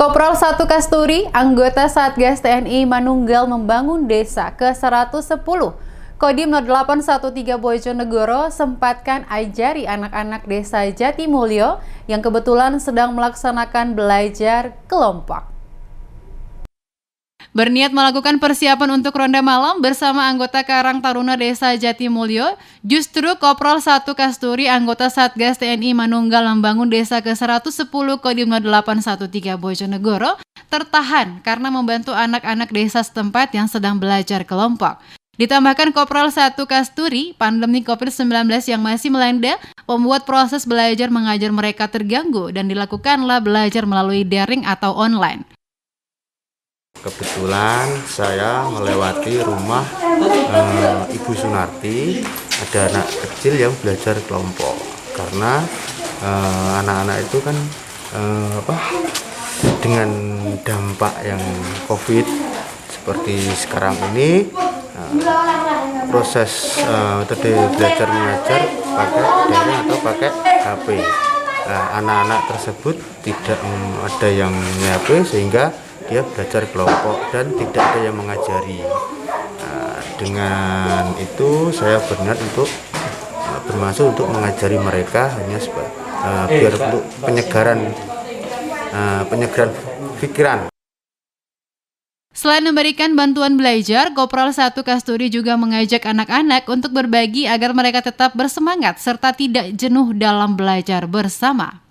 Kopral 1 Kasturi, anggota Satgas TNI Manunggal Membangun Desa ke-110, Kodim 0813 Bojonegoro sempatkan ajari anak-anak desa Jatimulyo yang kebetulan sedang melaksanakan belajar kelompok. Berniat melakukan persiapan untuk ronda malam bersama anggota Karang Taruna Desa Jatimulyo, justru Kopral 1 Kasturi, anggota Satgas TNI Manunggal Membangun Desa ke-110 Kodim 0813 Bojonegoro, tertahan karena membantu anak-anak desa setempat yang sedang belajar kelompok. Ditambahkan Kopral 1 Kasturi, pandemi COVID-19 yang masih melanda membuat proses belajar mengajar mereka terganggu dan dilakukanlah belajar melalui daring atau online. Kebetulan saya melewati rumah Ibu Sunarti, ada anak kecil yang belajar kelompok karena anak-anak itu kan dengan dampak yang COVID seperti sekarang ini, proses metode belajar mengajar pakai daring atau pakai HP. Anak-anak tersebut tidak ada yang HP sehingga dia belajar kelompok dan tidak ada yang mengajari. Dengan itu saya berniat untuk bermaksud untuk mengajari mereka hanya biar untuk penyegaran pikiran. Selain memberikan bantuan belajar, Kopral 1 Kasturi juga mengajak anak-anak untuk berbagi agar mereka tetap bersemangat serta tidak jenuh dalam belajar bersama.